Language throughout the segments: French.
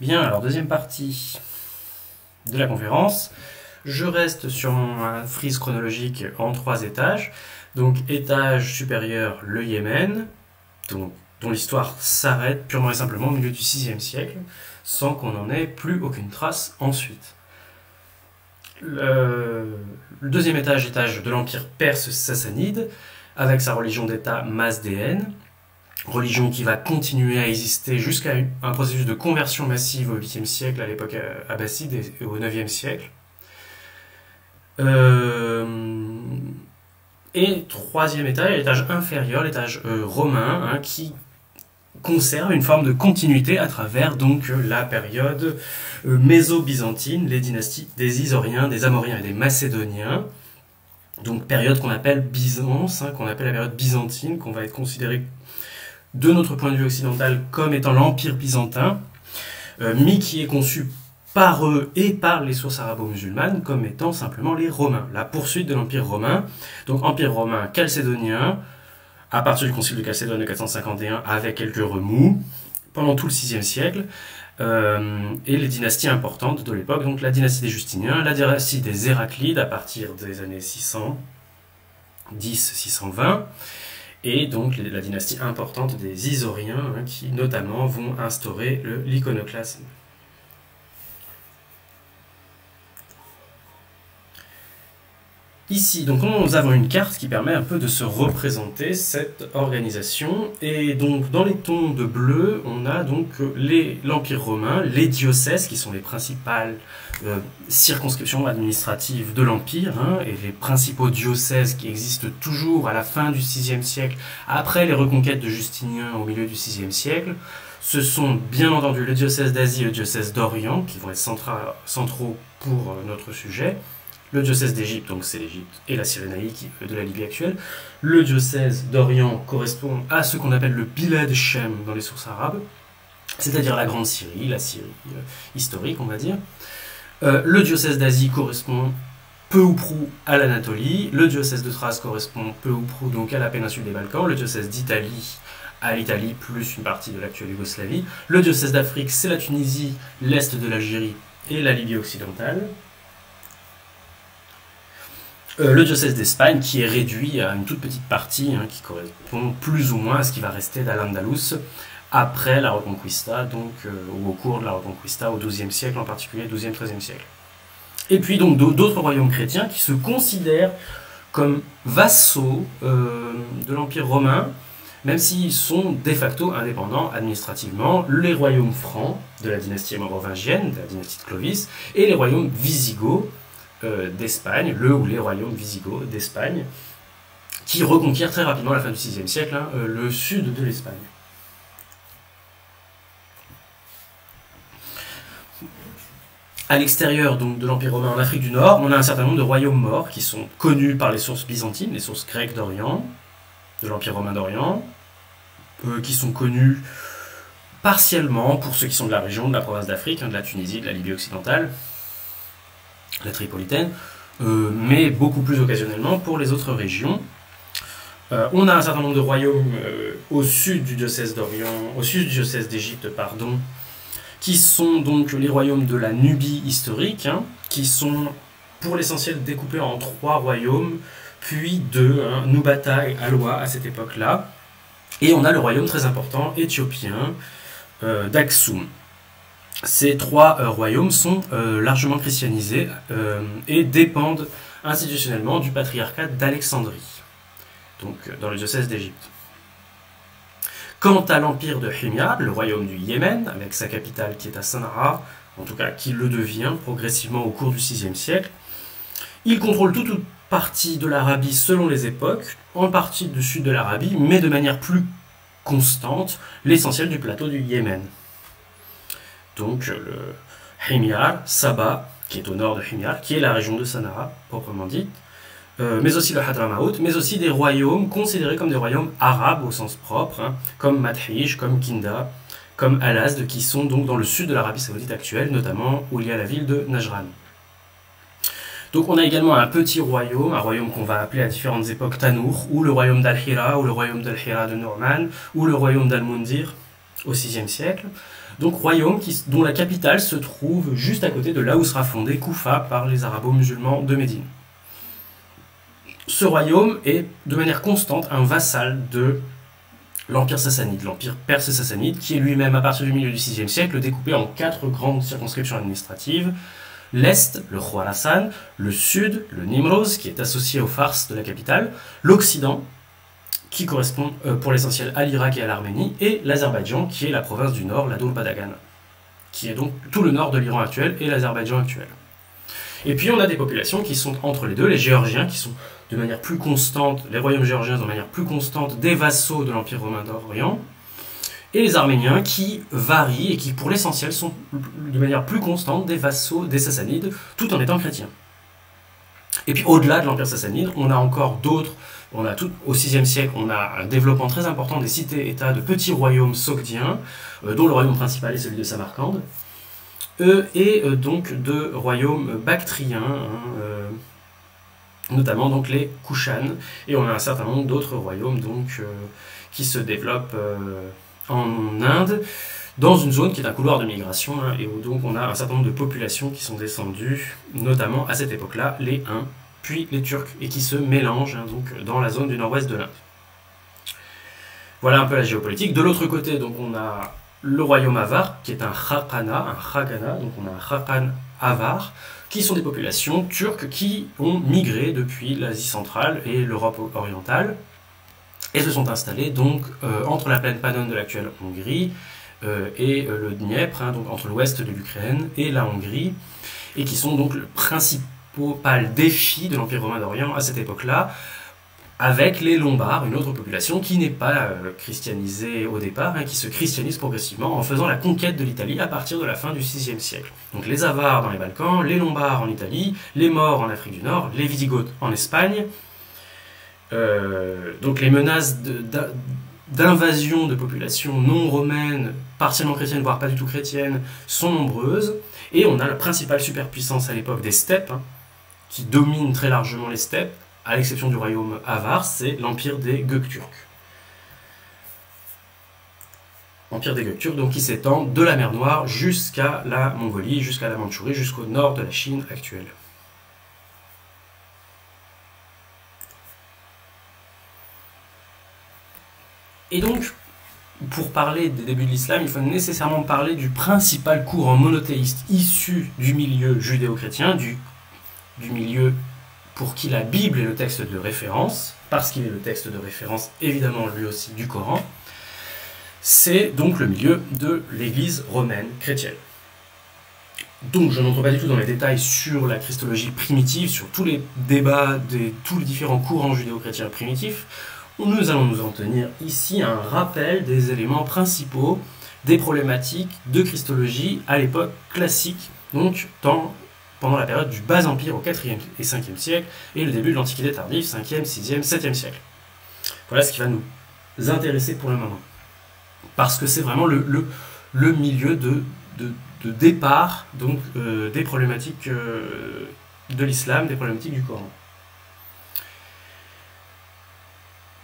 Bien, alors deuxième partie de la conférence. Je reste sur mon frise chronologique en 3 étages. Donc étage supérieur, le Yémen, dont l'histoire s'arrête purement et simplement au milieu du VIe siècle, sans qu'on n'en ait plus aucune trace ensuite. Le deuxième étage, étage de l'empire perse sassanide, avec sa religion d'État mazdéenne, religion qui va continuer à exister jusqu'à un processus de conversion massive au 8e siècle, à l'époque abbasside, et au 9e siècle. Et troisième étage, l'étage inférieur, l'étage romain, qui conserve une forme de continuité à travers donc la période méso-byzantine, les dynasties des Isoriens, des Amoriens et des Macédoniens. Donc période qu'on appelle Byzance, qu'on appelle la période byzantine, qu'on va être considéré de notre point de vue occidental comme étant l'empire byzantin, mais qui est conçu par eux et par les sources arabo-musulmanes comme étant simplement les Romains, la poursuite de l'empire romain. Donc empire romain chalcédonien, à partir du concile de Chalcédoine de 451, avec quelques remous, pendant tout le VIe siècle, et les dynasties importantes de l'époque, donc la dynastie des Justiniens, la dynastie des Héraclides à partir des années 610-620, et donc la dynastie importante des Isoriens, qui notamment vont instaurer l'iconoclasme. Ici, donc, nous avons une carte qui permet un peu de se représenter cette organisation. Et donc, dans les tons de bleu, on a donc l'Empire romain, les diocèses, qui sont les principales circonscriptions administratives de l'Empire, et les principaux diocèses qui existent toujours à la fin du VIe siècle, après les reconquêtes de Justinien au milieu du VIe siècle. Ce sont bien entendu le diocèse d'Asie et le diocèse d'Orient, qui vont être centraux pour notre sujet. Le diocèse d'Égypte, donc c'est l'Égypte et la Cyrénaïque de la Libye actuelle. Le diocèse d'Orient correspond à ce qu'on appelle le Bilad Shem dans les sources arabes, c'est-à-dire la Grande Syrie, la Syrie historique, on va dire. Le diocèse d'Asie correspond peu ou prou à l'Anatolie. Le diocèse de Thrace correspond peu ou prou donc à la péninsule des Balkans. Le diocèse d'Italie à l'Italie plus une partie de l'actuelle Yougoslavie. Le diocèse d'Afrique, c'est la Tunisie, l'est de l'Algérie et la Libye occidentale. Le diocèse d'Espagne qui est réduit à une toute petite partie qui correspond plus ou moins à ce qui va rester d'Al-Andalus après la Reconquista, donc ou au cours de la Reconquista au XIIe siècle en particulier, XIIe, XIIIe siècle. Et puis donc d'autres royaumes chrétiens qui se considèrent comme vassaux de l'Empire romain, même s'ils sont de facto indépendants administrativement, les royaumes francs de la dynastie mérovingienne, de la dynastie de Clovis, et les royaumes wisigoths d'Espagne, ou les royaumes wisigoths d'Espagne, qui reconquièrent très rapidement à la fin du VIe siècle le sud de l'Espagne. À l'extérieur donc de l'Empire romain en Afrique du Nord, on a un certain nombre de royaumes morts qui sont connus par les sources byzantines, les sources grecques d'Orient, de l'Empire romain d'Orient, qui sont connus partiellement pour ceux qui sont de la région, de la province d'Afrique, de la Tunisie, de la Libye occidentale, la Tripolitaine, mais beaucoup plus occasionnellement pour les autres régions. On a un certain nombre de royaumes au sud du diocèse d'Orient, au sud du diocèse d'Égypte, qui sont donc les royaumes de la Nubie historique, qui sont pour l'essentiel découpés en 3 royaumes, puis 2, Nubata et Alwa à cette époque-là. Et on a le royaume très important éthiopien d'Aksum. Ces 3 royaumes sont largement christianisés et dépendent institutionnellement du patriarcat d'Alexandrie, donc dans le diocèse d'Égypte. Quant à l'empire de Himyar, le royaume du Yémen, avec sa capitale qui est à Sanaa, en tout cas qui le devient progressivement au cours du VIe siècle, il contrôle toute partie de l'Arabie selon les époques, en partie du sud de l'Arabie, mais de manière plus constante, l'essentiel du plateau du Yémen. Donc le Himyar, Saba, qui est au nord de Himyar, qui est la région de Sanaa, proprement dite, mais aussi le Hadramaut, mais aussi des royaumes considérés comme des royaumes arabes au sens propre, comme Madhij, comme Kinda, comme Al-Azd, qui sont donc dans le sud de l'Arabie saoudite actuelle, notamment où il y a la ville de Najran. Donc on a également un petit royaume, un royaume qu'on va appeler à différentes époques Tanour, ou le royaume d'Al-Hira, ou le royaume d'Al-Hira de Norman, ou le royaume d'Al-Mundir, au VIe siècle. Donc royaume dont la capitale se trouve juste à côté de là où sera fondé Koufa par les arabo-musulmans de Médine. Ce royaume est de manière constante un vassal de l'Empire sassanide, l'Empire perse sassanide, qui est lui-même, à partir du milieu du VIe siècle, découpé en 4 grandes circonscriptions administratives. L'Est, le Khorasan, le Sud, le Nimroz, qui est associé aux Fars de la capitale, l'Occident, qui correspond pour l'essentiel à l'Irak et à l'Arménie, et l'Azerbaïdjan, qui est la province du Nord, la Doul-Badagan, qui est donc tout le nord de l'Iran actuel et l'Azerbaïdjan actuel. Et puis on a des populations qui sont entre les deux, les Géorgiens, qui sont de manière plus constante, les royaumes géorgiens de manière plus constante, des vassaux de l'Empire romain d'Orient, et les Arméniens qui varient et qui pour l'essentiel sont de manière plus constante des vassaux des Sassanides, tout en étant chrétiens. Et puis au-delà de l'Empire sassanide, on a encore d'autres. Au VIe siècle, on a un développement très important des cités-États de petits royaumes sogdiens, dont le royaume principal est celui de Samarcande, et donc de royaumes bactriens, notamment donc les Kushan, et on a un certain nombre d'autres royaumes donc, qui se développent en Inde, dans une zone qui est un couloir de migration, et où donc on a un certain nombre de populations qui sont descendues, notamment à cette époque-là, les Huns, puis les Turcs, et qui se mélangent donc, dans la zone du nord-ouest de l'Inde. Voilà un peu la géopolitique. De l'autre côté, donc, on a le royaume Avar, qui est un Khaqana, donc on a un Khaqan Avar, qui sont des populations turques qui ont migré depuis l'Asie centrale et l'Europe orientale, et se sont installées donc entre la plaine Pannon de l'actuelle Hongrie et le Dniepr, donc entre l'ouest de l'Ukraine et la Hongrie, et qui sont donc le principal défi de l'Empire romain d'Orient à cette époque-là, avec les Lombards, une autre population qui n'est pas christianisée au départ, qui se christianise progressivement en faisant la conquête de l'Italie à partir de la fin du VIe siècle. Donc les Avars dans les Balkans, les Lombards en Italie, les Maures en Afrique du Nord, les Visigoths en Espagne. Donc les menaces d'invasion de populations non romaines, partiellement chrétiennes, voire pas du tout chrétiennes, sont nombreuses. Et on a la principale superpuissance à l'époque des steppes, qui domine très largement les steppes, à l'exception du royaume Avar, c'est l'empire des Gökturks. Empire des Gökturks, donc qui s'étend de la mer Noire jusqu'à la Mongolie, jusqu'à la Mandchourie, jusqu'au nord de la Chine actuelle. Et donc, pour parler des débuts de l'islam, il faut nécessairement parler du principal courant monothéiste issu du milieu judéo-chrétien, du milieu pour qui la Bible est le texte de référence, parce qu'il est le texte de référence évidemment lui aussi du Coran. C'est donc le milieu de l'Église romaine chrétienne. Donc je n'entre pas du tout dans les détails sur la christologie primitive, sur tous les débats de tous les différents courants judéo-chrétiens primitifs. Nous allons nous en tenir ici à un rappel des éléments principaux des problématiques de christologie à l'époque classique, donc pendant la période du Bas Empire au IVe et Ve siècle, et le début de l'Antiquité tardive, 5e, 6e, 7e siècle. Voilà ce qui va nous intéresser pour le moment. Parce que c'est vraiment le milieu de départ donc, des problématiques de l'islam, des problématiques du Coran.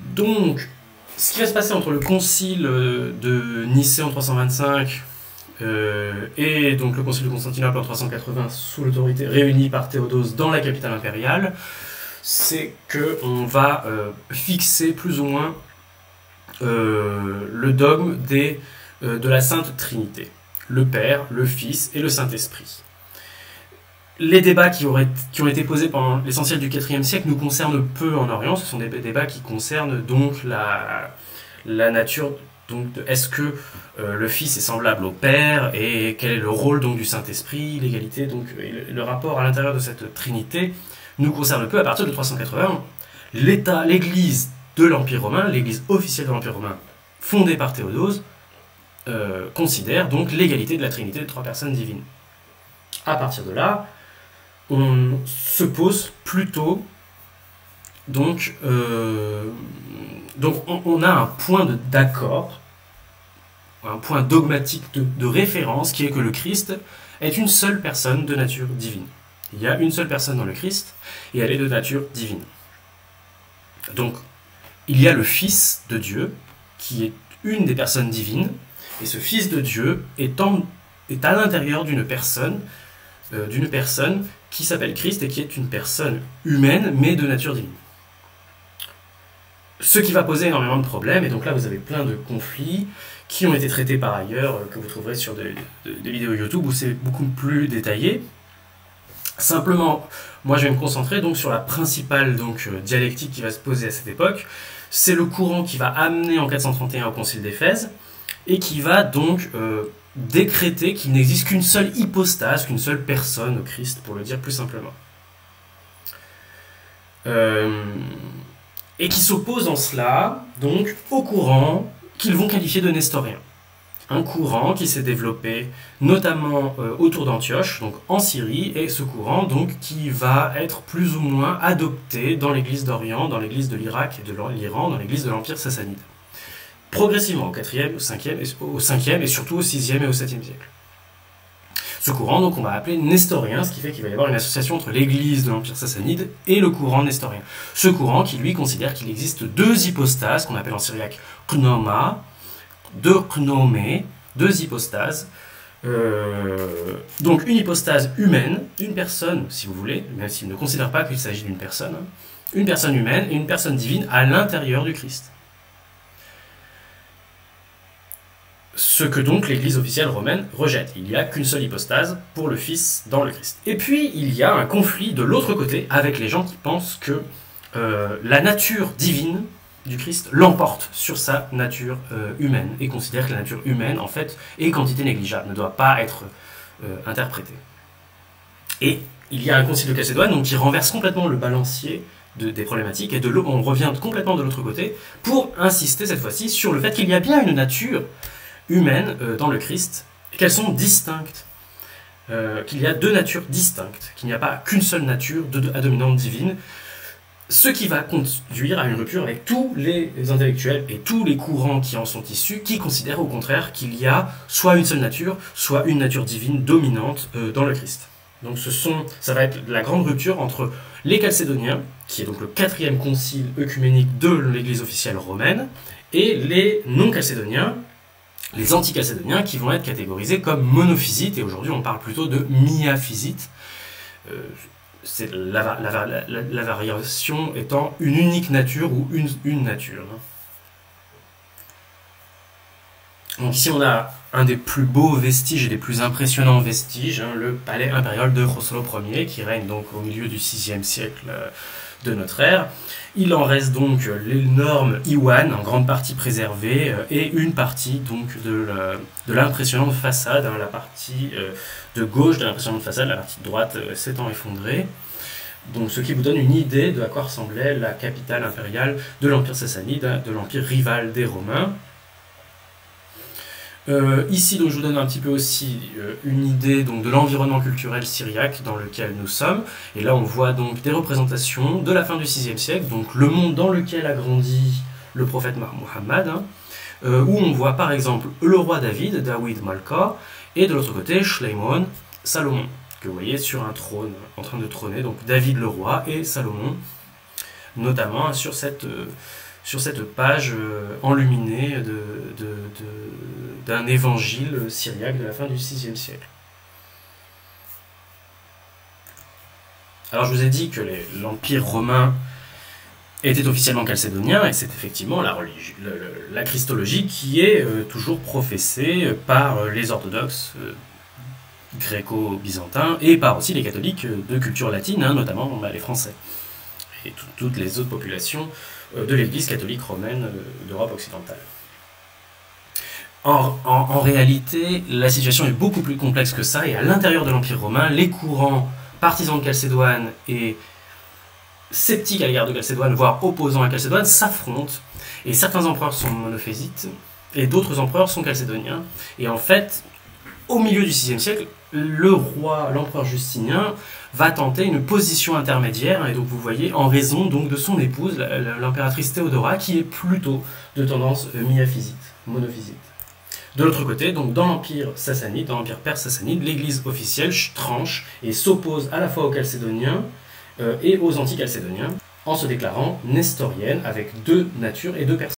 Donc, ce qui va se passer entre le concile de Nicée en 325 et donc le concile de Constantinople en 380 sous l'autorité réunie par Théodose dans la capitale impériale, c'est qu'on va fixer plus ou moins le dogme de la Sainte Trinité, le Père, le Fils et le Saint-Esprit. Les débats qui ont été posés pendant l'essentiel du IVe siècle nous concernent peu en Orient. Ce sont des débats qui concernent donc la nature. Donc, est-ce que le Fils est semblable au Père et quel est le rôle donc du Saint-Esprit, l'égalité, donc le rapport à l'intérieur de cette Trinité nous concerne peu. À partir de 380, l'Église de l'Empire romain, l'Église officielle de l'Empire romain, fondée par Théodose, considère donc l'égalité de la Trinité des trois personnes divines. À partir de là, on se pose plutôt donc on a un point d'accord, un point dogmatique de référence qui est que le Christ est une seule personne de nature divine. Il y a une seule personne dans le Christ et elle est de nature divine. Donc il y a le Fils de Dieu qui est une des personnes divines Et ce Fils de Dieu est à l'intérieur d'une personne qui s'appelle Christ et qui est une personne humaine, mais de nature divine. Ce qui va poser énormément de problèmes, et donc là vous avez plein de conflits qui ont été traités par ailleurs, que vous trouverez sur des vidéos YouTube où c'est beaucoup plus détaillé. Simplement, moi je vais me concentrer donc sur la principale dialectique qui va se poser à cette époque. C'est le courant qui va amener en 431 au Concile d'Éphèse, et qui va donc décréter qu'il n'existe qu'une seule hypostase, qu'une seule personne au Christ, pour le dire plus simplement. Et qui s'oppose en cela donc au courant qu'ils vont qualifier de nestorien. Un courant qui s'est développé notamment autour d'Antioche, donc en Syrie, et ce courant donc qui va être plus ou moins adopté dans l'église d'Orient, dans l'église de l'Irak et de l'Iran, dans l'église de l'Empire sassanide. Progressivement au 4e, au 5e et surtout au 6e et au 7e siècle. Ce courant, donc, on va appeler nestorien, ce qui fait qu'il va y avoir une association entre l'église de l'Empire sassanide et le courant nestorien. Ce courant qui, lui, considère qu'il existe deux hypostases, qu'on appelle en syriaque knoma, deux hypostases. Donc une hypostase humaine, une personne, si vous voulez, même s'il ne considère pas qu'il s'agit d'une personne, une personne humaine et une personne divine à l'intérieur du Christ. Ce que donc l'Église officielle romaine rejette. Il n'y a qu'une seule hypostase pour le Fils dans le Christ. Et puis, il y a un conflit de l'autre côté avec les gens qui pensent que la nature divine du Christ l'emporte sur sa nature humaine et considèrent que la nature humaine, en fait, est quantité négligeable, ne doit pas être interprétée. Et il y a un concile de Chalcédoine donc, qui renverse complètement le balancier des problématiques et on revient complètement de l'autre côté pour insister cette fois-ci sur le fait qu'il y a bien une nature humaines dans le Christ, qu'elles sont distinctes, qu'il y a deux natures distinctes, qu'il n'y a pas qu'une seule nature à dominante divine, ce qui va conduire à une rupture avec tous les intellectuels et tous les courants qui en sont issus, qui considèrent au contraire qu'il y a soit une seule nature, soit une nature divine dominante dans le Christ. Donc ça va être la grande rupture entre les Chalcédoniens, qui est donc le 4e concile œcuménique de l'Église officielle romaine, et les non-chalcédoniens, les anti-chalcédoniens qui vont être catégorisés comme monophysites, et aujourd'hui on parle plutôt de miaphysites. C'est la variation étant une unique nature ou une nature. Donc ici on a un des plus beaux vestiges et des plus impressionnants vestiges, le palais impérial de Khosrow Ier, qui règne donc au milieu du 6e siècle de notre ère. Il en reste donc l'énorme Iwan, en grande partie préservé, et une partie donc de l'impressionnante façade, la partie de gauche de l'impressionnante façade, la partie de droite s'étant effondrée. Donc, ce qui vous donne une idée de à quoi ressemblait la capitale impériale de l'Empire sassanide, de l'empire rival des Romains. Ici, donc, je vous donne un petit peu aussi une idée donc, de l'environnement culturel syriaque dans lequel nous sommes. Et là, on voit donc des représentations de la fin du 6e siècle, donc le monde dans lequel a grandi le prophète Muhammad, où on voit par exemple le roi David Malka, et de l'autre côté, Shlomo, Salomon, que vous voyez sur un trône, en train de trôner, donc David le roi et Salomon, notamment sur cette page enluminée d'un évangile syriaque de la fin du 6e siècle. Alors je vous ai dit que l'Empire romain était officiellement chalcédonien, et c'est effectivement la christologie qui est toujours professée par les orthodoxes gréco-byzantins et par aussi les catholiques de culture latine, notamment les Français et toutes les autres populations de l'Église catholique romaine d'Europe occidentale. En réalité, la situation est beaucoup plus complexe que ça, et à l'intérieur de l'Empire romain, les courants partisans de Chalcédoine et sceptiques à l'égard de Chalcédoine, voire opposants à Chalcédoine, s'affrontent, et certains empereurs sont monophysites, et d'autres empereurs sont chalcédoniens, et en fait, au milieu du 6e siècle, l'empereur Justinien va tenter une position intermédiaire, et donc vous voyez, en raison donc de son épouse, l'impératrice Théodora, qui est plutôt de tendance miaphysite, monophysite. De l'autre côté, donc dans l'Empire sassanide, dans l'Empire perse sassanide, l'Église officielle tranche et s'oppose à la fois aux Chalcédoniens et aux anti-chalcédoniens, en se déclarant nestorienne avec deux natures et deux personnes.